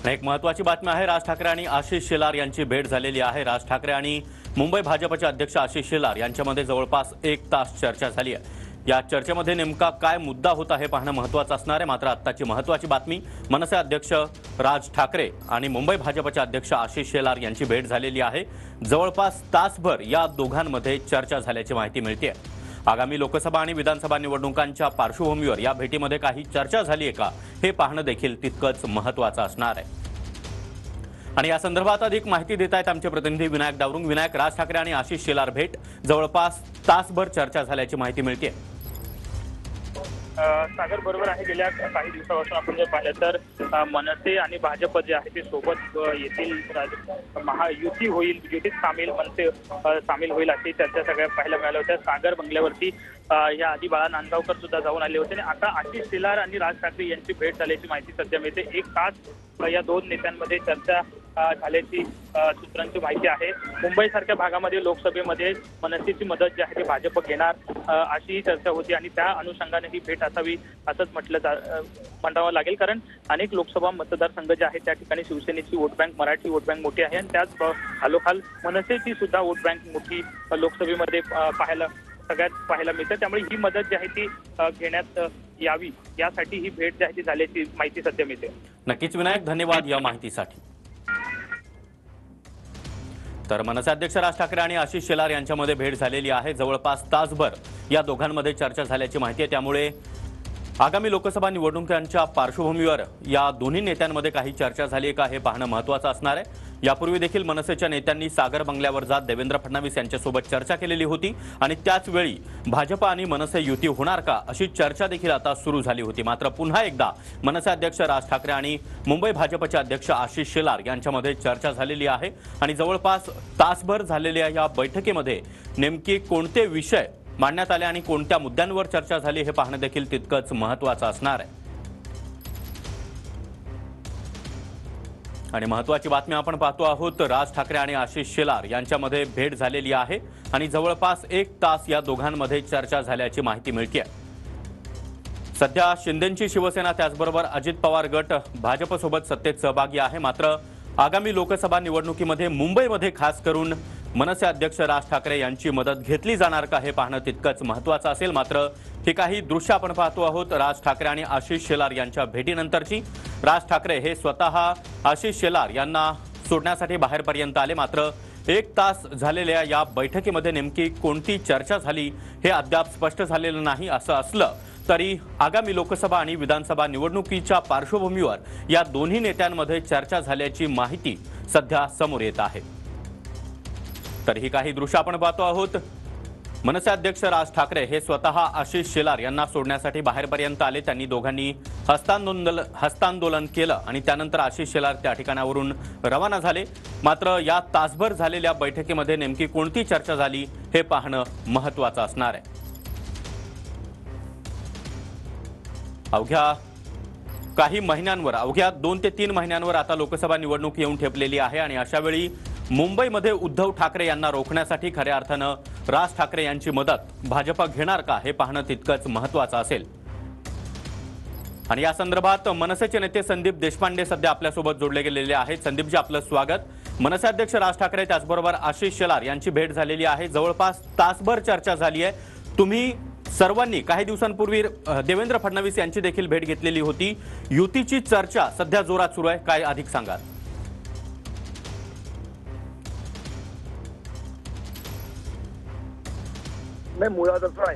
एक महत्त्वाची बातमी आहे। राज ठाकरे आणि आशिष शेलार यांची भेट झालेली आहे। राज ठाकरे आणि मुंबई भाजपचे अध्यक्ष आशिष शेलार यांच्यामध्ये जवळपास 1 तास चर्चा झाली आहे। या चर्चेमध्ये नेमका काय मुद्दा होता हे पाहणं महत्त्वाचं असणार आहे। मात्र आत्ताची महत्त्वाची बातमी, मनसे अध्यक्ष राज ठाकरे आणि मुंबई भाजपचे अध्यक्ष आशिष शेलार यांची भेट झालेली आहे। जवळपास तासभर या दोघांमध्ये चर्चा झाल्याची माहिती मिळते। आगामी लोकसभा आणि विधानसभा निवडणुकांच्या पार्श्वभूमीवर या भेटीमध्ये काही चर्चा झाली आहे का हे पाहणं देखील तितकंच महत्त्वाचं असणार आहे। आणि या संदर्भात अधिक माहिती देत आहेत आमचे प्रतिनिधी विनायक दावरुंग। विनायक, राज ठाकरे आणि आशिष शेलार भेट जवळपास तासभर चर्चा झाल्याची माहिती मिळते। सागर बरोबर आहे। गेल्या काही दिवसापासून आपण जर पाहिलं तर मनसे आणि भाजप जे आहे ते सोबत येथील महायुती होईल, युतीत मनसे सामील होईल अशी चर्चा सगळ्यात पाहायला मिळाल्या होत्या। सागर बंगल्यावरती या आधी बाळा नांदगावकर सुद्धा जाऊन आले होते आणि आता आशिष शेलार आणि राज ठाकरे यांची भेट झाल्याची माहिती सध्या मिळते। 1 तास या दोन नेत्यांमध्ये चर्चा झाल्याची सूत्रांची माहिती आहे। मुंबईसारख्या भागामध्ये लोकसभेमध्ये मनसेची मदत जी आहे ते भाजप घेणार अशी चर्चा होती आणि त्या अनुषंगाने ही भेट असावी असंच म्हणावं लागेल। कारण अनेक लोकसभा मतदारसंघ जे आहेत त्या ठिकाणी शिवसेनेची vote bank, Marathi vote bank मोठी आहे आणि त्याच खालोखाल मनसेची सुद्धा वोट बँक मोठी लोकसभेमध्ये सगळ्यात पाहायला मिळते। त्यामुळे ही मदत जी आहे ती घेण्यात यावी यासाठी ही भेट जी आहे ती झाल्याची माहिती सध्या मिळते। नक्कीच विनायक, धन्यवाद या माहितीसाठी। तर मनसे अध्यक्ष राज ठाकरे आणि आशिष शेलार यांच्यामध्ये भेट झालेली आहे। जवळपास तासभर या दोघांमध्ये चर्चा झाल्याची माहिती आहे। त्यामुळे आगामी लोकसभा निवडणुकांच्या पार्श्वभूमीवर या दोन्ही नेत्यांमध्ये काही चर्चा झाली आहे का हे पाहणं महत्त्वाचं असणार आहे। यापूर्वी देखील मनसेच्या नेत्यांनी सागर बंगल्यावर जात देवेंद्र फडणवीस यांच्यासोबत चर्चा केलेली होती आणि त्याच वेळी भाजप आणि मनसे युती होणार का अशी चर्चा देखील आता सुरू झाली होती। मात्र पुन्हा एकदा मनसे अध्यक्ष राज ठाकरे आणि मुंबई भाजपचे अध्यक्ष आशिष शेलार यांच्यामध्ये चर्चा झालेली आहे आणि जवळपास तासभर झालेल्या या बैठकीमध्ये नेमके कोणते विषय मांडण्यात आले आणि कोणत्या मुद्द्यांवर चर्चा झाली हे पाहणं देखील तितकंच महत्त्वाचं असणार आहे। आणि महत्त्वाची बातमी आपण पाहतो आहोत, राज ठाकरे आणि आशिष शेलार यांच्यामध्ये भेट झालेली आहे आणि जवळपास 1 तास या दोघांमध्ये चर्चा झाल्याची माहिती मिळते। सध्या शिंदेंची शिवसेना त्याचबरोबर अजित पवार गट भाजपसोबत सत्तेत सहभागी आहे। मात्र आगामी लोकसभा निवडणुकीमध्ये मुंबईमध्ये खास करून मनसे अध्यक्ष राज ठाकरे यांची मदत घेतली जाणार का हे पाहणं तितकंच महत्त्वाचं असेल। मात्र ही काही दृश्य आपण पाहतो आहोत राज ठाकरे आणि आशिष शेलार यांच्या भेटीनंतरची। राज ठाकरे हे स्वतः आशिष शेलार यांना सोडण्यासाठी बाहेरपर्यंत आले। मात्र 1 तास झालेल्या या बैठकीमध्ये नेमकी कोणती चर्चा झाली हे अद्याप स्पष्ट झालेलं नाही। असं असलं तरी आगामी लोकसभा आणि विधानसभा निवडणुकीच्या पार्श्वभूमीवर या दोन्ही नेत्यांमध्ये चर्चा झाल्याची माहिती सध्या समोर येत आहे। तर ही काही दृश्य आपण पाहतो आहोत। मनसे अध्यक्ष राज ठाकरे हे स्वतः आशिष शेलार यांना सोडण्यासाठी बाहेरपर्यंत आले। त्यांनी दोघांनी हस्तांदोलन केलं आणि त्यानंतर आशिष शेलार त्या ठिकाणावरून रवाना झाले। मात्र या तासभर झालेल्या बैठकीमध्ये नेमकी कोणती चर्चा झाली हे पाहणं महत्त्वाचं असणार आहे। अवघ्या काही महिन्यांवर, अवघ्या 2 ते 3 महिन्यांवर आता लोकसभा निवडणूक येऊन ठेपलेली आहे आणि अशावेळी मुंबईमध्ये उद्धव ठाकरे यांना रोखण्यासाठी खऱ्या अर्थानं राज ठाकरे यांची मदत भाजप घेणार का हे पाहणं तितकंच महत्त्वाचं असेल। आणि या संदर्भात मनसेचे नेते संदीप देशपांडे सध्या आपल्यासोबत जोडले गेलेले आहेत। संदीपजी, आपलं स्वागत। मनसे अध्यक्ष राज ठाकरे त्याचबरोबर आशिष शेलार यांची भेट झालेली आहे। जवळपास तासभर चर्चा झाली आहे। तुम्ही सर्वांनी काही दिवसांपूर्वी देवेंद्र फडणवीस यांची देखील भेट घेतलेली होती। युतीची चर्चा सध्या जोरात सुरू आहे, काय अधिक सांगाल? नाही, मुळात असं आहे